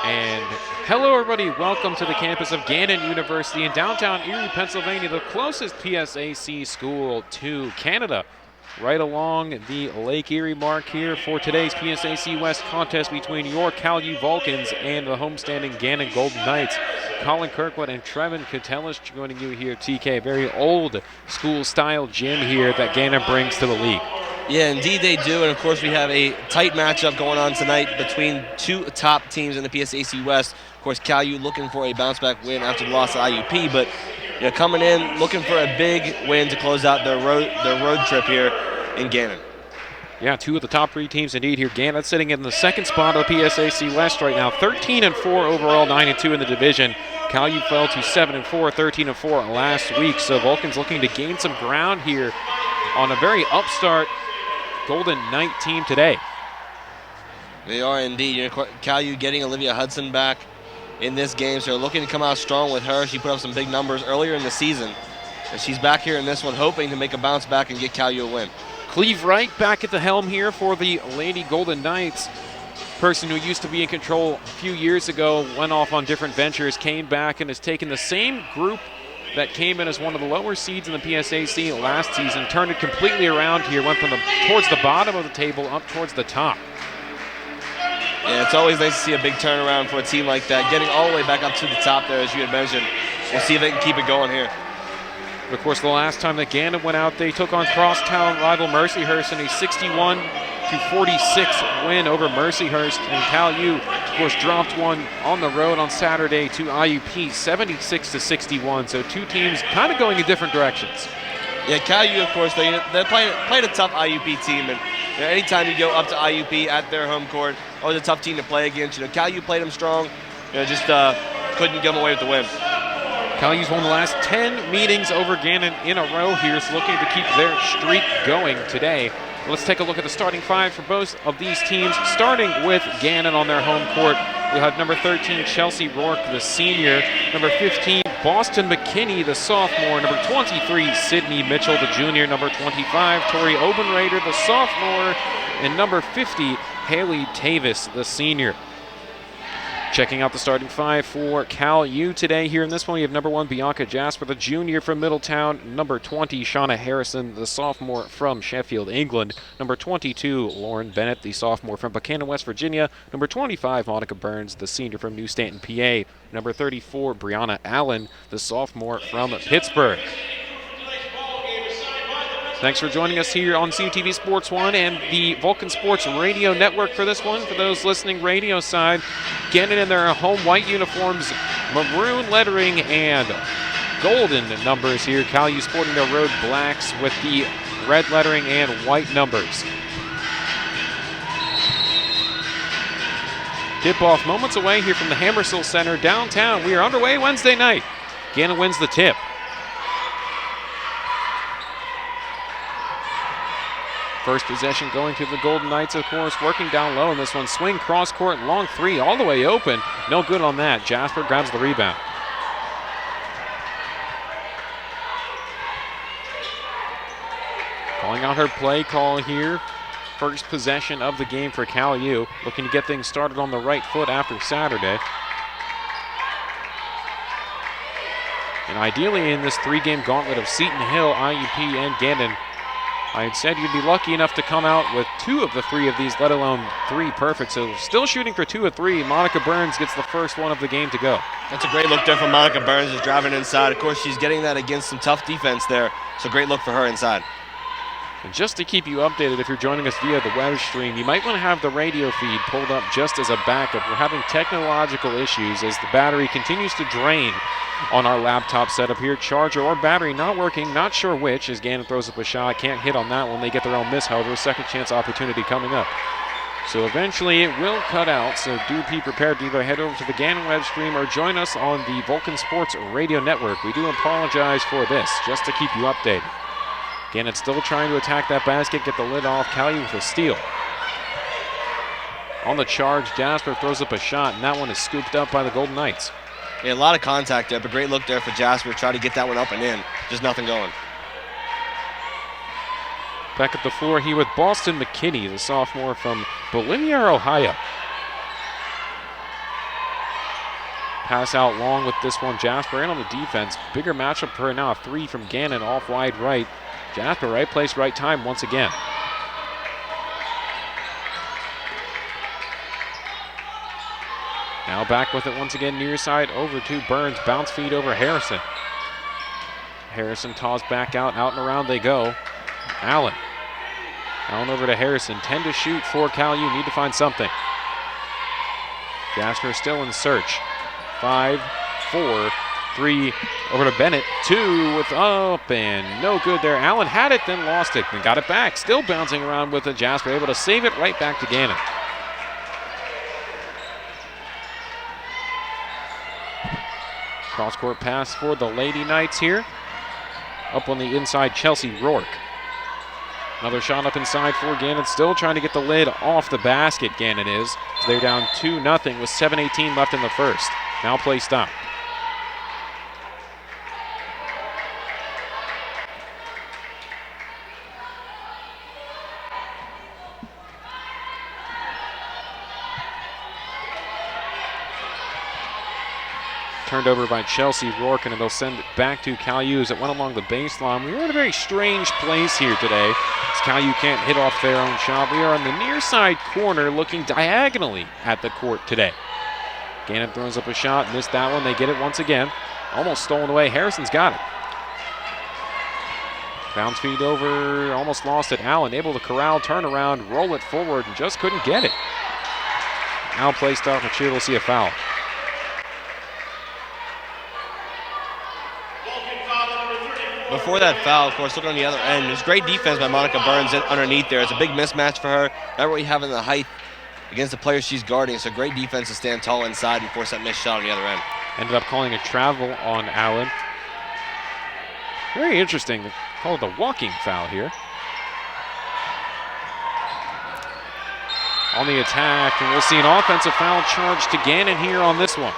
And hello, everybody. Welcome to the campus of Gannon University in downtown Erie, Pennsylvania, the closest PSAC school to Canada. Right along the Lake Erie mark here for today's PSAC West contest between your Cal U Vulcans and the homestanding Gannon Golden Knights. Colin Kirkwood and Trevin Catellis joining you here, TK. Very old school-style gym here that Gannon brings to the league. Yeah, indeed they do, and of course we have a tight matchup going on tonight between two top teams in the PSAC West. Of course, Cal U looking for a bounce-back win after the loss at IUP, but coming in looking for a big win to close out their road trip here in Gannon. Yeah, two of the top three teams indeed here. Gannon sitting in the second spot of the PSAC West right now, 13-4 overall, 9-2 in the division. Cal U fell to 7-4, 13-4 last week, so Vulcans looking to gain some ground here on a very upstart Golden Knight team today. They are indeed. Cal U getting Olivia Hudson back in this game, so they're looking to come out strong with her. She put up some big numbers earlier in the season, and she's back here in this one hoping to make a bounce back and get Cal U a win. Cleve Wright back at the helm here for the Lady Golden Knights. Person who used to be in control a few years ago, went off on different ventures, came back and has taken the same group that came in as one of the lower seeds in the PSAC last season, turned it completely around here, went from towards the bottom of the table up towards the top. Yeah, it's always nice to see a big turnaround for a team like that, getting all the way back up to the top there, as you had mentioned. We'll see if they can keep it going here. Of course, the last time that Gannon went out, they took on crosstown rival Mercyhurst in a 61-46 win over Mercyhurst. And Cal U, of course, dropped one on the road on Saturday to IUP, 76-61. So two teams kind of going in different directions. Yeah, Cal U, of course, they're playing a tough IUP team. And anytime you go up to IUP at their home court, always a tough team to play against. Cal U played them strong, just couldn't give them away with the win. Cal U's won the last 10 meetings over Gannon in a row here, so looking to keep their streak going today. Let's take a look at the starting five for both of these teams, starting with Gannon on their home court. We'll have number 13, Chelsea Rourke, the senior. Number 15, Boston McKinney, the sophomore. Number 23, Sydney Mitchell, the junior. Number 25, Tori Obenrader, the sophomore. And number 50, Haley Tavis, the senior. Checking out the starting five for Cal U today. Here in this one, we have number 1, Bianca Jasper, the junior from Middletown. Number 20, Shauna Harrison, the sophomore from Sheffield, England. Number 22, Lauren Bennett, the sophomore from Buchanan, West Virginia. Number 25, Monica Burns, the senior from New Stanton, PA. Number 34, Brianna Allen, the sophomore from Pittsburgh. Thanks for joining us here on CUTV Sports 1 and the Vulcan Sports Radio Network for this one. For those listening radio side, Gannon in their home white uniforms, maroon lettering and golden numbers here. Cal U sporting their road blacks with the red lettering and white numbers. Tip-off moments away here from the Hammersill Center downtown. We are underway Wednesday night. Gannon wins the tip. First possession going to the Golden Knights, of course, working down low in this one. Swing, cross-court, long three, all the way open. No good on that. Jasper grabs the rebound. Calling out her play call here. First possession of the game for Cal U. Looking to get things started on the right foot after Saturday. And ideally in this three-game gauntlet of Seton Hill, IUP, and Gannon, I had said you'd be lucky enough to come out with 2 of the 3 of these, let alone 3 perfect. So still shooting for 2 of 3. Monica Burns gets the first one of the game to go. That's a great look there from Monica Burns, just driving inside. Of course, she's getting that against some tough defense there. So great look for her inside. And just to keep you updated, if you're joining us via the web stream, you might want to have the radio feed pulled up just as a backup. We're having technological issues as the battery continues to drain on our laptop setup here. Charger or battery not working, not sure which, as Gannon throws up a shot. Can't hit on that one. They get their own miss, however. Second chance opportunity coming up. So eventually it will cut out, so do be prepared to either head over to the Gannon web stream or join us on the Vulcan Sports Radio Network. We do apologize for this, just to keep you updated. Gannon still trying to attack that basket, get the lid off. Cal U with a steal. On the charge, Jasper throws up a shot, and that one is scooped up by the Golden Knights. Yeah, a lot of contact there, but great look there for Jasper. Try to get that one up and in. Just nothing going. Back at the floor here with Boston McKinney, the sophomore from Bolivia, Ohio. Pass out long with this one. Jasper in on the defense. Bigger matchup for her now. A 3 from Gannon off wide right. Jasper, right place, right time once again. Now back with it once again, near side over to Burns. Bounce feed over Harrison. Harrison tossed back out and around they go. Allen. Allen over to Harrison. 10 to shoot for Cal U. Need to find something. Jasper still in search. 5, 4, 3, over to Bennett. 2 with up and no good there. Allen had it, then lost it, and got it back. Still bouncing around with it. Jasper able to save it right back to Gannon. Cross-court pass for the Lady Knights here. Up on the inside, Chelsea Rourke. Another shot up inside for Gannon. Still trying to get the lid off the basket, Gannon is. So they're down 2-0 with 7:18 left in the first. Now play stop. Turned over by Chelsea Rourke, and they'll send it back to Cal U as it went along the baseline. We are in a very strange place here today, as Cal U can't hit off their own shot. We are on the near side corner looking diagonally at the court today. Gannon throws up a shot, missed that one. They get it once again. Almost stolen away. Harrison's got it. Bounce feed over, almost lost it. Allen able to corral, turn around, roll it forward, and just couldn't get it. Now play stop, but sure we'll see a foul. Before that foul, of course, looking on the other end, there's great defense by Monica Burns underneath there. It's a big mismatch for her. Not really having the height against the players she's guarding, so great defense to stand tall inside and force that missed shot on the other end. Ended up calling a travel on Allen. Very interesting. They called a walking foul here. On the attack, and we'll see an offensive foul charge to Gannon here on this one.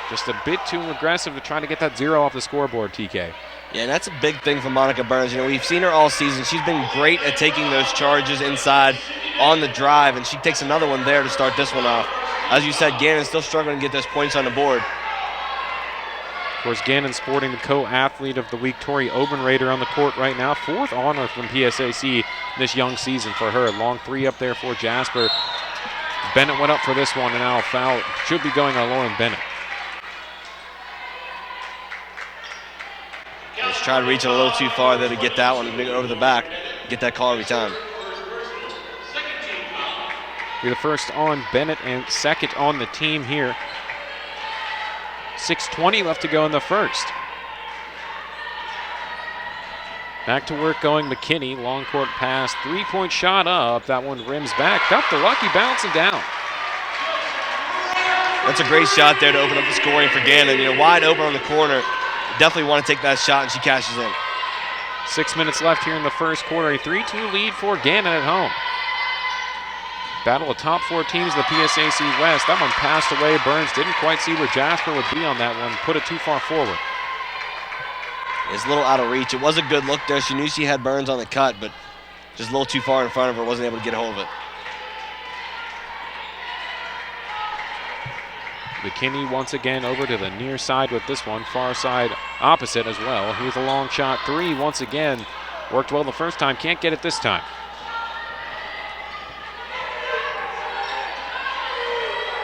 Just a bit too aggressive to try to get that 0 off the scoreboard, TK. Yeah, and that's a big thing for Monica Burns. You know, we've seen her all season. She's been great at taking those charges inside on the drive, and she takes another one there to start this one off. As you said, Gannon's still struggling to get those points on the board. Of course, Gannon sporting the co-athlete of the week, Tori Obenrader, on the court right now. 4th honor from PSAC this young season for her. Long 3 up there for Jasper. Bennett went up for this one, and now a foul should be going on Lauren Bennett. Let's try to reach it a little too far there to get that one over the back, get that call every time. Be the first on Bennett and second on the team here. 6:20 left to go in the first. Back to work going McKinney. Long court pass, 3-point shot up. That one rims back. Got the lucky bounce and down. That's a great shot there to open up the scoring for Gannon. You know, wide open on the corner. Definitely want to take that shot, and she cashes in. 6 minutes left here in the first quarter. A 3-2 lead for Gannon at home. Battle of top 4 teams in the PSAC West. That one passed away. Burns didn't quite see where Jasper would be on that one. Put it too far forward. It's a little out of reach. It was a good look there. She knew she had Burns on the cut, but just a little too far in front of her. Wasn't able to get a hold of it. McKinney once again over to the near side with this one. Far side opposite as well. Here's a long shot. 3 once again. Worked well the first time. Can't get it this time.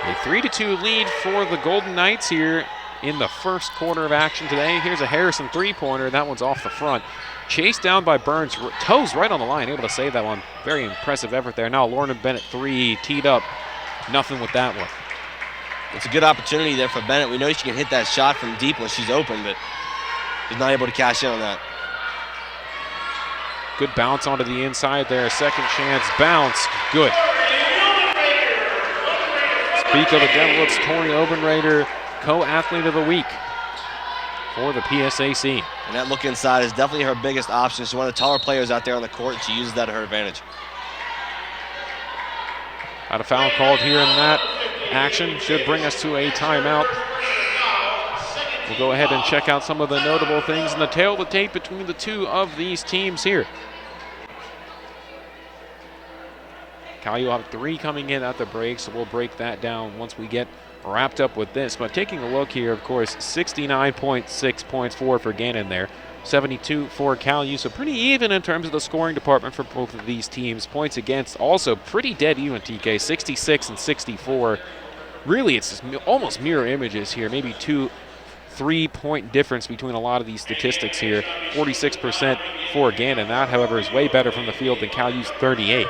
A 3-2 lead for the Golden Knights here in the first quarter of action today. Here's a Harrison 3-pointer. That one's off the front. Chased down by Burns. Toes right on the line. Able to save that one. Very impressive effort there. Now Lorna Bennett 3 teed up. Nothing with that one. It's a good opportunity there for Bennett. We know she can hit that shot from deep when she's open, but she's not able to cash in on that. Good bounce onto the inside there. Second chance bounce. Good. Speak of the devil, it's Tori Obenrader, co-athlete of the week for the PSAC. And that look inside is definitely her biggest option. She's one of the taller players out there on the court, and she uses that to her advantage. Got a foul called here in that action. Should bring us to a timeout. We'll go ahead and check out some of the notable things in the tail of the tape between the two of these teams here. Cal U have 3 coming in at the break, so we'll break that down once we get wrapped up with this. But taking a look here, of course, 69.6 points for Gannon there. 72 for Cal U, so pretty even in terms of the scoring department for both of these teams. Points against also pretty dead even, TK, 66 and 64. Really, it's just almost mirror images here, maybe 2-3 point difference between a lot of these statistics here. 46% for Gannon. That, however, is way better from the field than Cal U's 38.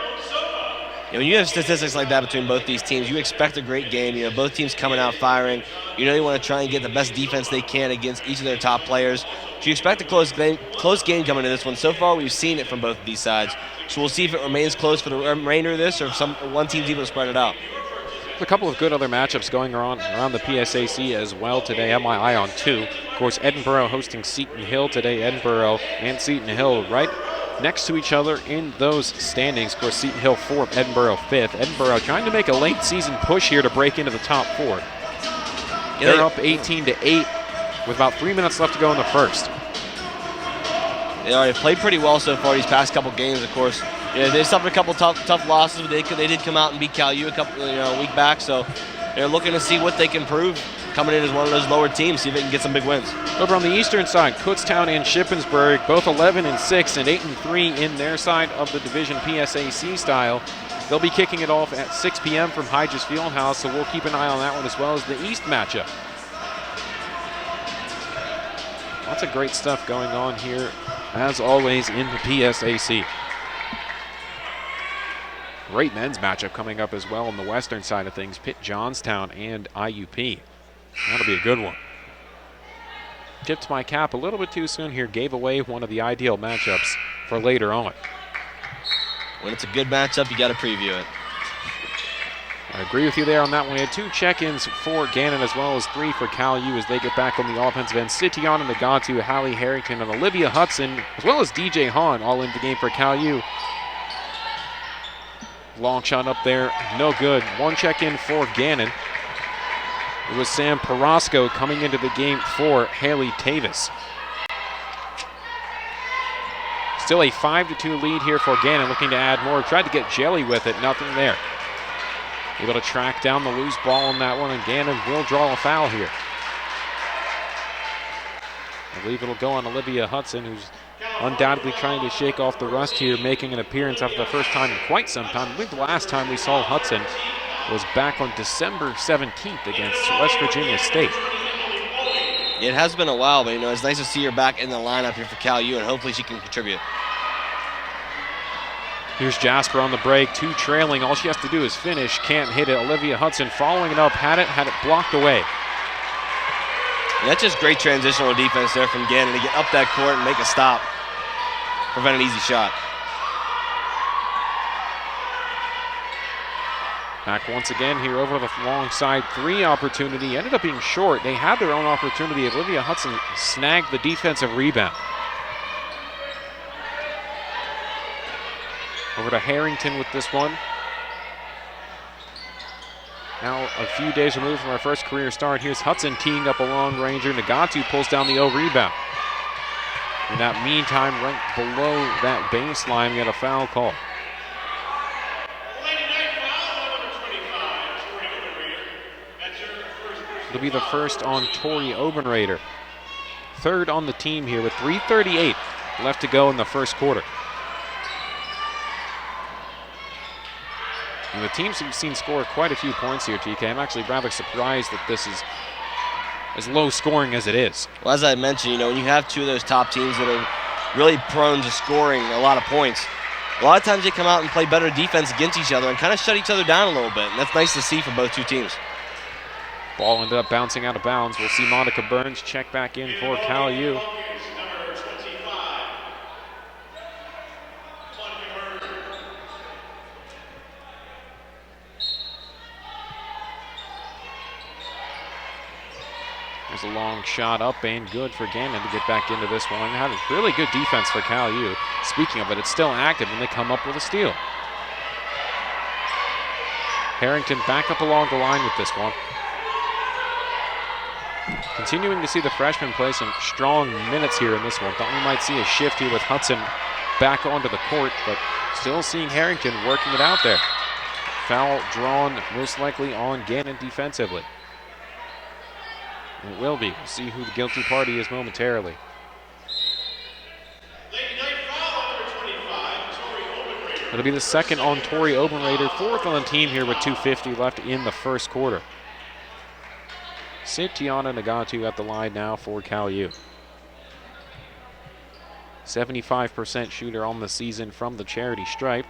When you have statistics like that between both these teams, you expect a great game. Both teams coming out firing. They want to try and get the best defense they can against each of their top players. So you expect a close game coming to this one. So far, we've seen it from both of these sides. So we'll see if it remains close for the remainder of this, or if one team's able to spread it out. A couple of good other matchups going around the PSAC as well today. I have my eye on two. Of course, Edinboro hosting Seton Hill today. Edinboro and Seton Hill right next to each other in those standings. Of course, Seton Hill 4th, Edinboro 5th. Edinboro trying to make a late season push here to break into the top 4. They're up 18-8 with about 3 minutes left to go in the first. They already played pretty well so far these past couple games, of course. They suffered a couple tough losses, but they did come out and beat Cal U a week back, so they're looking to see what they can prove coming in as one of those lower teams, see if they can get some big wins. Over on the eastern side, Kutztown and Shippensburg, both 11-6 and 8-3 in their side of the division PSAC style. They'll be kicking it off at 6 p.m. from Hydras Fieldhouse, so we'll keep an eye on that one as well as the East matchup. Lots of great stuff going on here, as always, in the PSAC. Great men's matchup coming up as well on the western side of things. Pitt Johnstown and IUP. That'll be a good one. Tipped my cap a little bit too soon here. Gave away one of the ideal matchups for later on. When it's a good matchup, you got to preview it. I agree with you there on that one. We had 2 check-ins for Gannon as well as 3 for Cal U as they get back on the offensive end. Sitiana Nagatu, Hallie Harrington, and Olivia Hudson, as well as DJ Hahn, all in the game for Cal U. Long shot up there, no good. 1 check-in for Gannon. It was Sam Perosco coming into the game for Haley Tavis. Still a 5-2 lead here for Gannon, looking to add more. Tried to get Jelly with it, nothing there. Able to track down the loose ball on that one, and Gannon will draw a foul here. I believe it'll go on Olivia Hudson, who's undoubtedly trying to shake off the rust here, making an appearance after the first time in quite some time. I believe the last time we saw Hudson was back on December 17th against West Virginia State. It has been a while, but it's nice to see her back in the lineup here for Cal U, and hopefully she can contribute. Here's Jasper on the break, 2 trailing. All she has to do is finish. Can't hit it. Olivia Hudson following it up, had it blocked away. And that's just great transitional defense there from Gannon to get up that court and make a stop. Prevent an easy shot. Back once again here over to the long side. 3 opportunity. Ended up being short. They had their own opportunity. Olivia Hudson snagged the defensive rebound. Over to Harrington with this one. Now a few days removed from our first career start. Here's Hudson teeing up a long ranger. Nagatu pulls down the O rebound. In that meantime, right below that baseline, we got a foul call. It'll be the first on Tori Obenrader. 3rd on the team here with 3:38 left to go in the first quarter. And the teams we've seen score quite a few points here, TK. I'm actually rather surprised that this is as low scoring as it is. Well, as I mentioned, when you have 2 of those top teams that are really prone to scoring a lot of points, a lot of times they come out and play better defense against each other and kind of shut each other down a little bit. And that's nice to see from both 2 teams. Ball ended up bouncing out of bounds. We'll see Monica Burns check back in for Cal U. There's a long shot up and good for Gannon to get back into this one. Had a really good defense for Cal U. Speaking of it, it's still active and they come up with a steal. Harrington back up along the line with this one. Continuing to see the freshman play some strong minutes here in this one. Thought we might see a shift here with Hudson back onto the court, but still seeing Harrington working it out there. Foul drawn most likely on Gannon defensively. It will be. We'll see who the guilty party is momentarily. It'll be the second on Tori Obenrader, fourth on the team here with 2:50 left in the first quarter. Tiana Nagatu at the line now for Cal U. 75% shooter on the season from the charity stripe.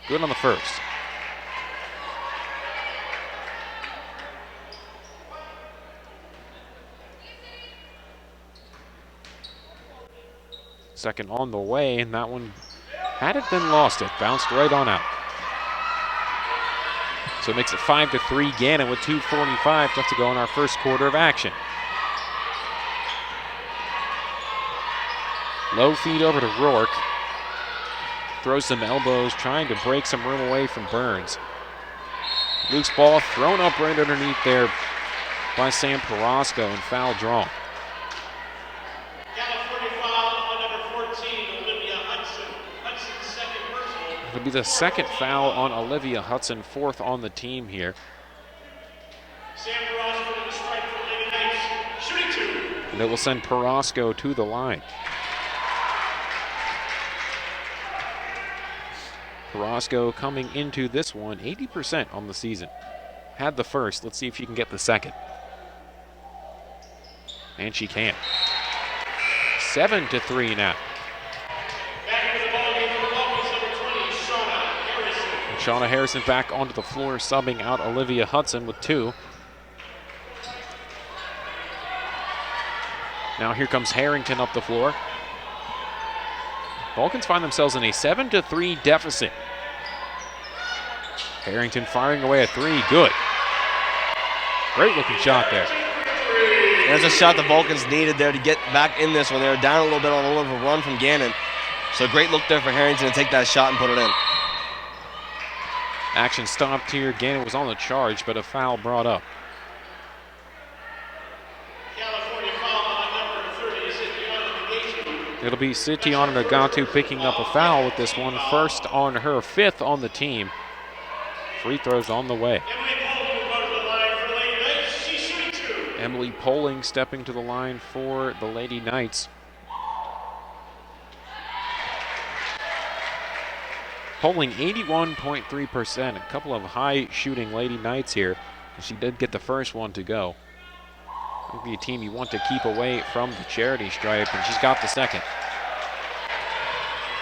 Good on the first. Second on the way, and that one, had it been lost, it bounced right on out. So it makes it 5-3 Gannon with 2:45 left to go in our first quarter of action. Low feed over to Rourke. Throws some elbows, trying to break some room away from Burns. Luke's ball thrown up right underneath there by Sam Perosco and foul drawn. It'll be the second foul on Olivia Hudson, fourth on the team here. And it will send Perosco to the line. Perosco coming into this one 80% on the season. Had the first. Let's see if she can get the second. And she can. 7-3 now. Shauna Harrison back onto the floor, subbing out Olivia Hudson with 2. Now here comes Harrington up the floor. Vulcans find themselves in a 7-3 deficit. Harrington firing away a 3, good. Great looking shot there. There's a shot the Vulcans needed there to get back in this one. They were down a little bit on a little bit of a run from Gannon. So great look there for Harrington to take that shot and put it in. Action stopped here. Gannon was on the charge, but a foul brought up. It'll be Tiana Nagatu picking up a foul with this one. First on her, fifth on the team. Free throws on the way. Emily Poling stepping to the line for the Lady Knights. Poling 81.3%. A couple of high shooting Lady Knights here. She did get the first one to go. It'll be a team you want to keep away from the charity stripe, and she's got the second.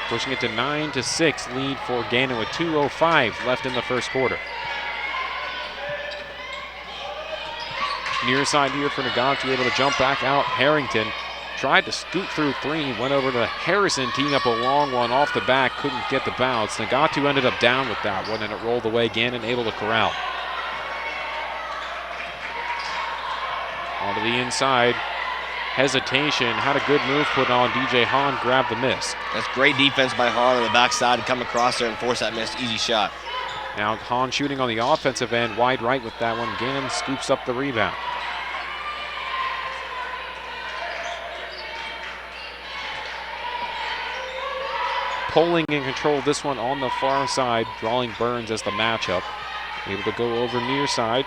Pushing it to 9-6 lead for Gannon with 2:05 left in the first quarter. Near side here for Nagatu, able to jump back out. Harrington tried to scoot through 3, went over to Harrison, teeing up a long one off the back, couldn't get the bounce. Nagatu ended up down with that one, and it rolled away. Gannon able to corral. Onto the inside. Hesitation. Had a good move put on. DJ Hahn grabbed the miss. That's great defense by Hahn on the backside to come across there and force that missed easy shot. Now Hahn shooting on the offensive end, wide right with that one. Gannon scoops up the rebound. Poling in control this one on the far side, drawing Burns as the matchup. Able to go over near side.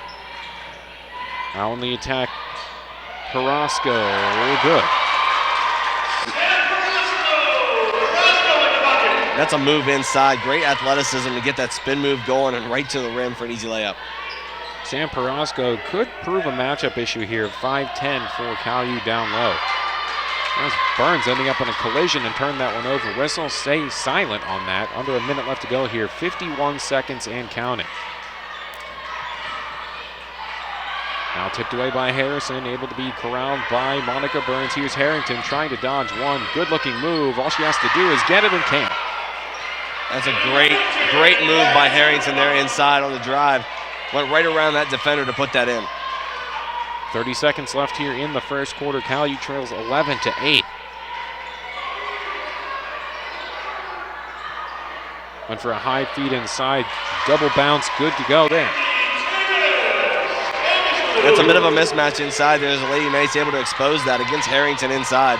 Now on the attack, Perosco, good. That's a move inside. Great athleticism to get that spin move going and right to the rim for an easy layup. Sam Perosco could prove a matchup issue here. 5'10" for Cal U down low. There's Burns ending up in a collision and turned that one over. Whistle stays silent on that. Under a minute left to go here. 51 seconds and counting. Now tipped away by Harrison, able to be corralled by Monica Burns. Here's Harrington trying to dodge one. Good-looking move. All she has to do is get it and can't. That's a great move by Harrington there inside on the drive. Went right around that defender to put that in. 30 seconds left here in the first quarter. Cal U trails 11-8. Went for a high feed inside. Double bounce, good to go there. That's a bit of a mismatch inside. There's a Lady Knights able to expose that against Harrington inside.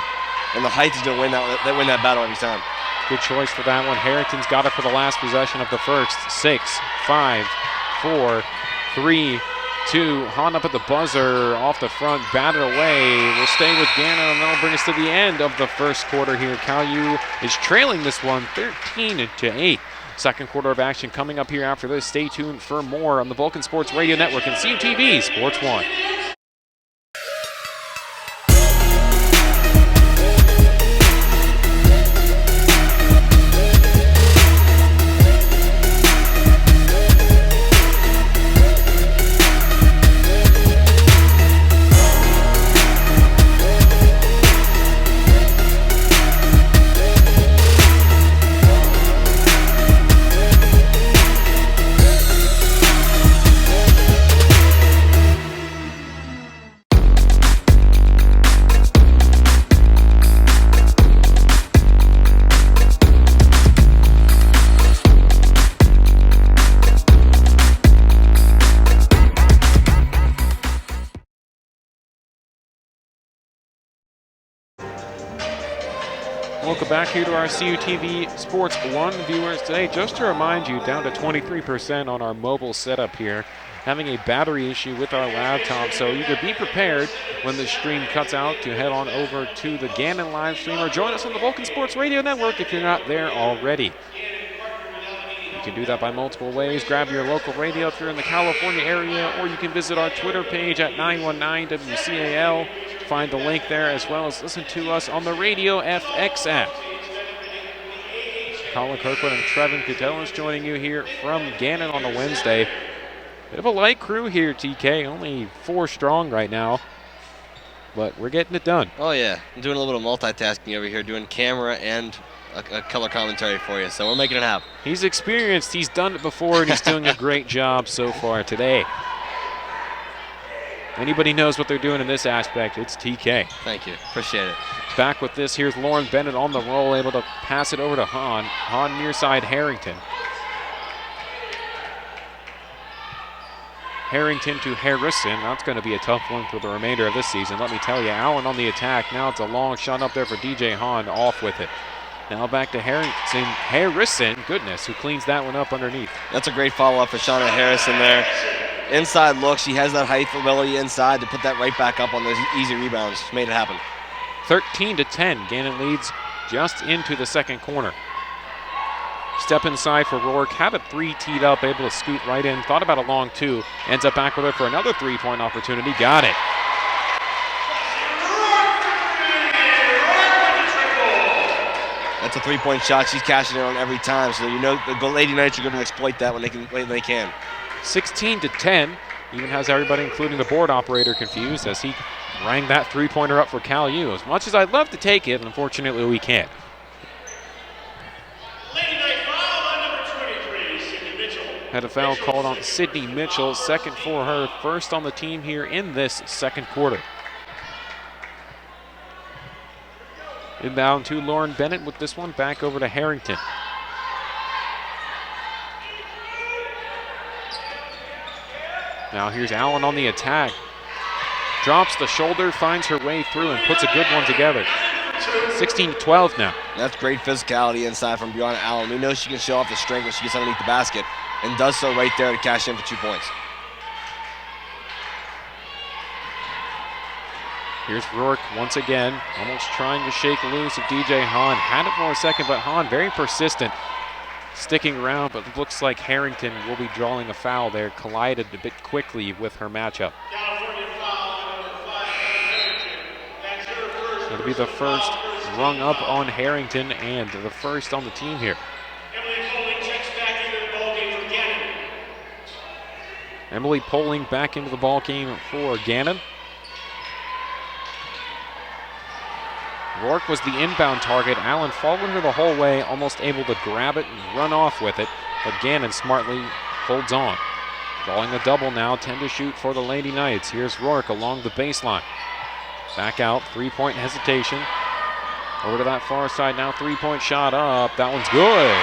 And the height is going to win that battle every time. Good choice for that one. Harrington's got it for the last possession of the first. 6, 5, 4, 3, 2. Hahn up at the buzzer, off the front, batted away. We'll stay with Gannon, and that'll bring us to the end of the first quarter here. Cal U is trailing this one 13-8. Second quarter of action coming up here after this. Stay tuned for more on the Vulcan Sports Radio Network and CTV Sports 1. Welcome back here to our CUTV Sports 1 viewers today. Just to remind you, down to 23% on our mobile setup here. Having a battery issue with our laptop, so either be prepared when the stream cuts out to head on over to the Gannon live stream or join us on the Vulcan Sports Radio Network if you're not there already. You can do that by multiple ways. Grab your local radio if you're in the California area, or you can visit our Twitter page at 919WCAL. Find the link there, as well as listen to us on the Radio FX app. Colin Kirkwood and Trevin Catellis joining you here from Gannon on a Wednesday. Bit of a light crew here, TK. Only 4 strong right now, but we're getting it done. Oh, yeah. I'm doing a little bit of multitasking over here, doing camera and a color commentary for you, so we're making it happen. He's experienced. He's done it before, and he's doing a great job so far today. Anybody knows what they're doing in this aspect, it's TK. Thank you. Appreciate it. Back with this, here's Lauren Bennett on the roll, able to pass it over to Hahn. Hahn near side Harrington. Harrington to Harrison. That's going to be a tough one for the remainder of this season. Let me tell you, Allen on the attack. Now it's a long shot up there for DJ Hahn, off with it. Now back to Harrison, goodness, who cleans that one up underneath. That's a great follow-up for Shauna Harrison there. Inside look, she has that height ability inside to put that right back up on those easy rebounds. Made it happen. 13-10, Gannon leads just into the second corner. Step inside for Rourke, had a 3 teed up, able to scoot right in, thought about a long 2, ends up back with it for another 3-point opportunity, got it. That's a 3-point shot. She's cashing it on every time, so you know the Lady Knights are going to exploit that when they can. 16-10, even has everybody, including the board operator, confused as he rang that 3-pointer up for Cal U. As much as I'd love to take it, unfortunately we can't. Had a foul called on Sydney Mitchell, second for her, first on the team here in this second quarter. Inbound to Lauren Bennett with this one, back over to Harrington. Now here's Allen on the attack. Drops the shoulder, finds her way through, and puts a good one together. 16-12 now. That's great physicality inside from Brianna Allen. We know she can show off the strength when she gets underneath the basket, and does so right there to cash in for 2 points. Here's Rourke once again, almost trying to shake loose of DJ Hahn. Had it for a second, but Hahn very persistent, sticking around, but it looks like Harrington will be drawing a foul there. Collided a bit quickly with her matchup. It'll be the first rung up on Harrington and the first on the team here. Emily Poling back into the ball game for Gannon. Rourke was the inbound target. Allen followed her the whole way, almost able to grab it and run off with it, but Gannon smartly holds on. Drawing a double now, 10 to shoot for the Lady Knights. Here's Rourke along the baseline. Back out, 3-point hesitation. Over to that far side now, 3-point shot up. That one's good.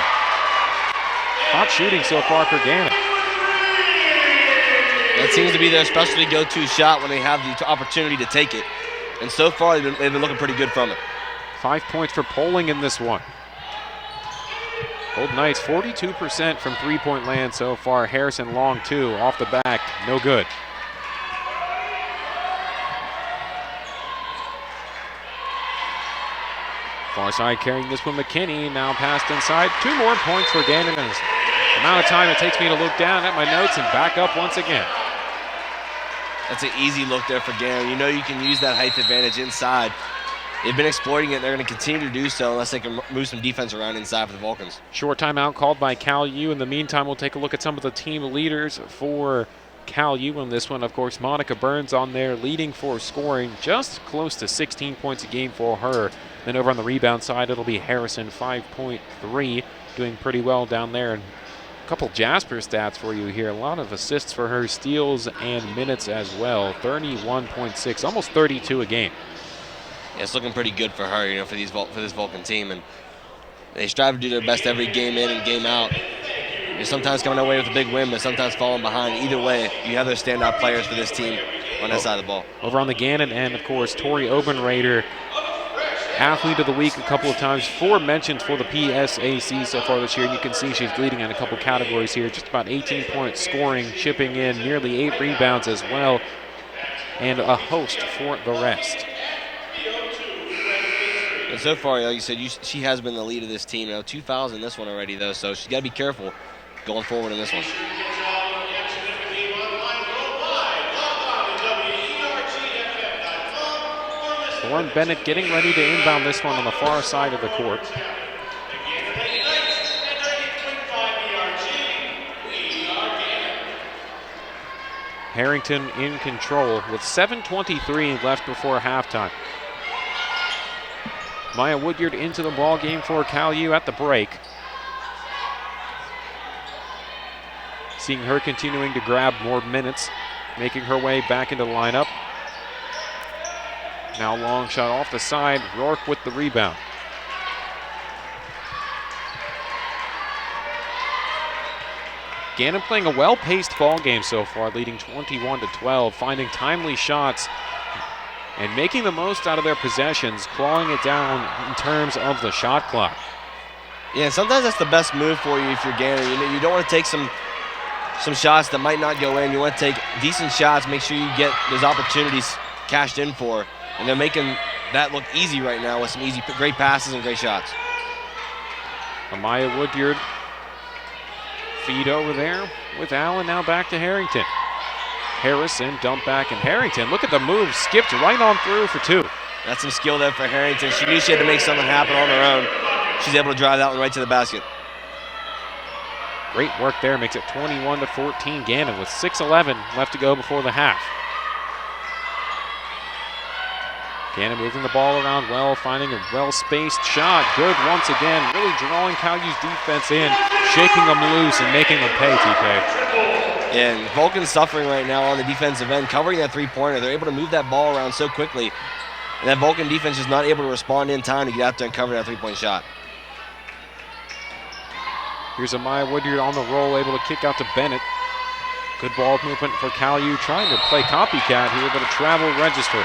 Hot shooting so far for Gannon. That seems to be their specialty go-to shot when they have the opportunity to take it. And so far, they've been looking pretty good from it. 5 points for Poling in this one. Golden Knights 42% from 3-point land so far. Harrison long 2 off the back, no good. Far side carrying this one, McKinney, now passed inside. 2 more points for Gannon. And the amount of time it takes me to look down at my notes and back up once again. That's an easy look there for Gannon. You know you can use that height advantage inside. They've been exploiting it. They're going to continue to do so unless they can move some defense around inside for the Vulcans. Short timeout called by Cal U. In the meantime, we'll take a look at some of the team leaders for Cal U in this one. Of course, Monica Burns on there leading for scoring, just close to 16 points a game for her. Then over on the rebound side, it'll be Harrison, 5.3, doing pretty well down there. And a couple Jasper stats for you here. A lot of assists for her, steals and minutes as well. 31.6, almost 32 a game. Yeah, it's looking pretty good for her, for this Vulcan team, and they strive to do their best every game in and game out. You're sometimes coming away with a big win, but sometimes falling behind. Either way, you have those standout players for this team on that side of the ball. Over on the Gannon end, of course, Tori Obenrader, Athlete of the Week a couple of times. 4 mentions for the PSAC so far this year. You can see she's leading in a couple categories here. Just about 18 points scoring, chipping in nearly 8 rebounds as well, and a host for the rest. And so far, like you said, she has been the lead of this team. 2 fouls in this one already, though, so she's got to be careful going forward in this one. Lauren Bennett getting ready to inbound this one on the far side of the court. Harrington in control with 7:23 left before halftime. Maya Woodyard into the ball game for Cal U at the break. Seeing her continuing to grab more minutes, making her way back into the lineup. Now long shot off the side, Rourke with the rebound. Gannon playing a well-paced ball game so far, leading 21-12, finding timely shots and making the most out of their possessions, clawing it down in terms of the shot clock. Yeah, sometimes that's the best move for you if you're Gannon. You don't want to take some shots that might not go in. You want to take decent shots, make sure you get those opportunities cashed in for. And they're making that look easy right now with some great passes and great shots. Amaya Woodyard feed over there with Allen, now back to Harrington. Harrison dump back, and Harrington, look at the move, skipped right on through for 2. That's some skill there for Harrington. She knew she had to make something happen on her own. She's able to drive that one right to the basket. Great work there, makes it 21-14 Gannon with 6:11 left to go before the half. Gannon moving the ball around well, finding a well-spaced shot. Good once again, really drawing Cal U's defense in, shaking them loose and making them pay, TK. And Vulcan's suffering right now on the defensive end, covering that three-pointer. They're able to move that ball around so quickly, and that Vulcan defense is not able to respond in time to get out there and cover that three-point shot. Here's Amaya Woodyard on the roll, able to kick out to Bennett. Good ball movement for Cal U, trying to play copycat here, but a travel register.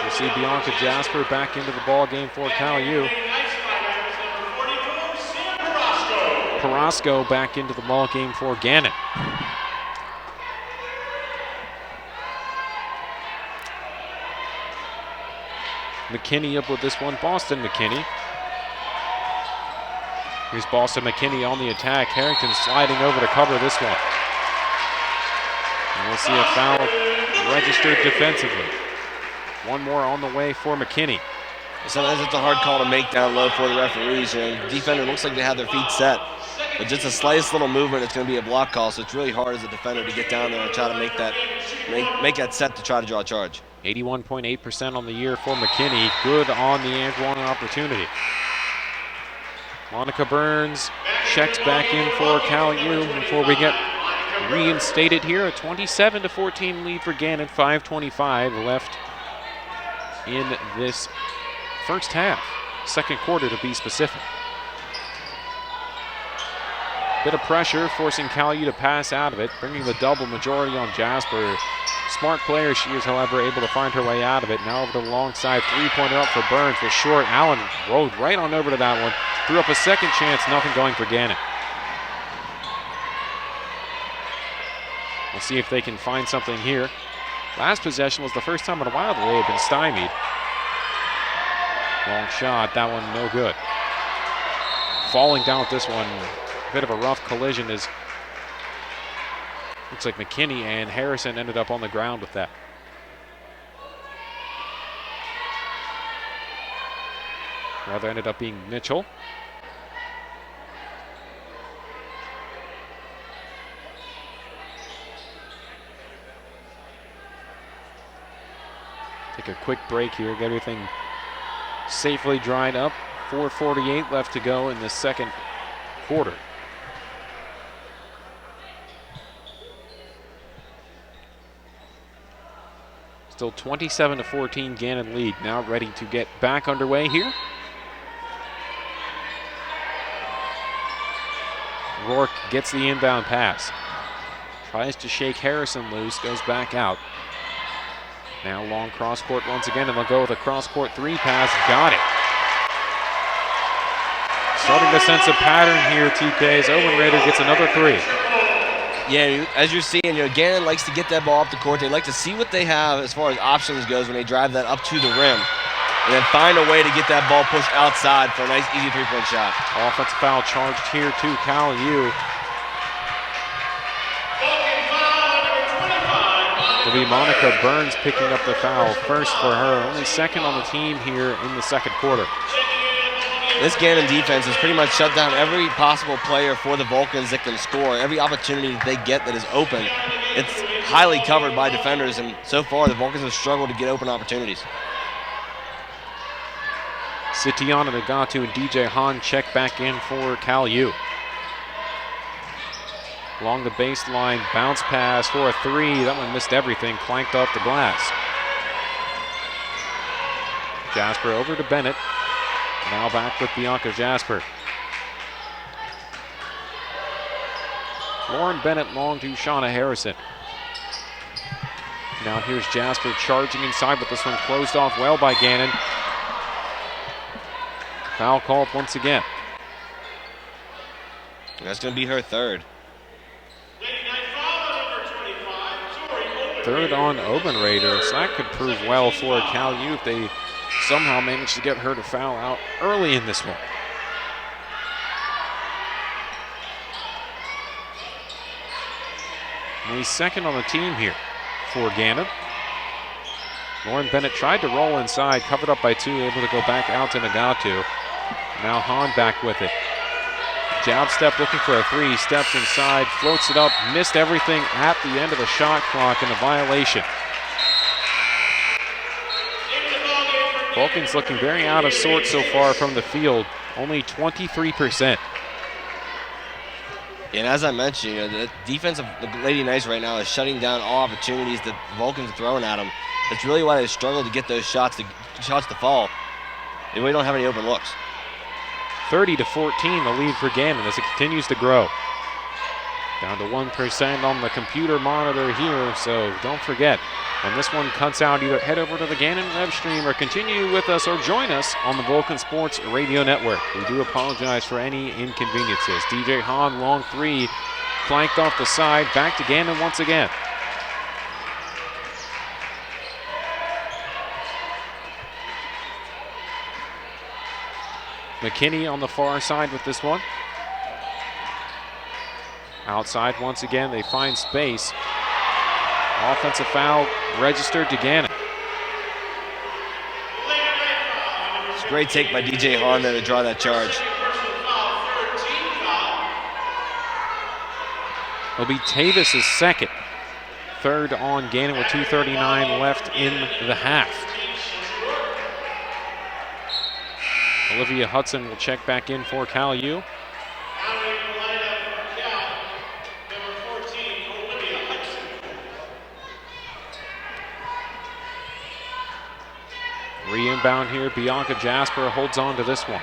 We'll see Bianca Jasper back into the ball game for Cal U. Carrasco back into the ball game for Gannon. McKinney up with this one, Boston McKinney. Here's Boston McKinney on the attack. Harrington sliding over to cover this one. And we'll see a foul registered defensively. One more on the way for McKinney. Sometimes it's a hard call to make down low for the referees. The defender looks like they have their feet set. But just the slightest little movement, it's going to be a block call. So it's really hard as a defender to get down there and try to make that set to try to draw a charge. 81.8% on the year for McKinney. Good on the and one opportunity. Monica Burns checks back in for Cal U before we get reinstated here. A 27-14 lead for Gannon. 5:25 left in this first half. Second quarter to be specific. Bit of pressure forcing Cal U to pass out of it, bringing the double majority on Jasper. Smart player she is, however, able to find her way out of it. Now over to the long side, three-pointer up for Burns was short. Allen rolled right on over to that one. Threw up a second chance, nothing going for Gannon. We'll see if they can find something here. Last possession was the first time in a while that they had been stymied. Long shot, that one no good. Falling down with this one, a bit of a rough collision as looks like McKinney and Harrison ended up on the ground with that. Rather ended up being Mitchell. Take a quick break here, get everything safely dried up. 4:48 left to go in the second quarter. Still 27-14 Gannon lead. Now ready to get back underway here. Rourke gets the inbound pass. Tries to shake Harrison loose, goes back out. Now long cross court once again, and they'll go with a cross court 3 pass. Got it. Starting to sense a pattern here, TK, as Owen Rader gets another 3. Yeah, as you're seeing, Gannon likes to get that ball up the court. They like to see what they have as far as options goes when they drive that up to the rim. And then find a way to get that ball pushed outside for a nice, easy 3-point shot. Offensive foul charged here to Cal U. It'll be Monica Burns picking up the foul. First for her, only second on the team here in the second quarter. This Gannon defense has pretty much shut down every possible player for the Vulcans that can score. Every opportunity that they get that is open, it's highly covered by defenders, and so far the Vulcans have struggled to get open opportunities. Sitiana Nagatu and DJ Hahn check back in for Cal U. Along the baseline, bounce pass for a 3. That one missed everything, clanked off the glass. Jasper over to Bennett. Now back with Bianca Jasper. Lauren Bennett long to Shauna Harrison. Now here's Jasper charging inside, but this one closed off well by Gannon. Foul called once again. That's going to be her third. Third on Obenrader, so that could prove well for Cal U if they somehow manage to get her to foul out early in this one. Only second on the team here for Gannon. Lauren Bennett tried to roll inside, covered up by 2, able to go back out to Nagatu. Now Hahn back with it. Jab step looking for a 3, steps inside, floats it up, missed everything at the end of the shot clock and a violation. Vulcans looking very out of sorts so far from the field, only 23%. And as I mentioned, the defense of the Lady Knights right now is shutting down all opportunities that Vulcans are throwing at them. That's really why they struggle to get those shots to fall. They really don't have any open looks. 30-14, the lead for Gannon as it continues to grow. Down to 1% on the computer monitor here, so don't forget. When this one cuts out, either head over to the Gannon web stream or continue with us or join us on the Vulcan Sports Radio Network. We do apologize for any inconveniences. DJ Hahn, long 3, flanked off the side, back to Gannon once again. McKinney on the far side with this one. Outside once again, they find space. Offensive foul registered to Gannon. It's a great take by DJ Hahn there to draw that charge. It'll be Tavis's second. Third on Gannon with 2:39 left in the half. Olivia Hudson will check back in for Cal U. Re-inbound here, Bianca Jasper holds on to this one.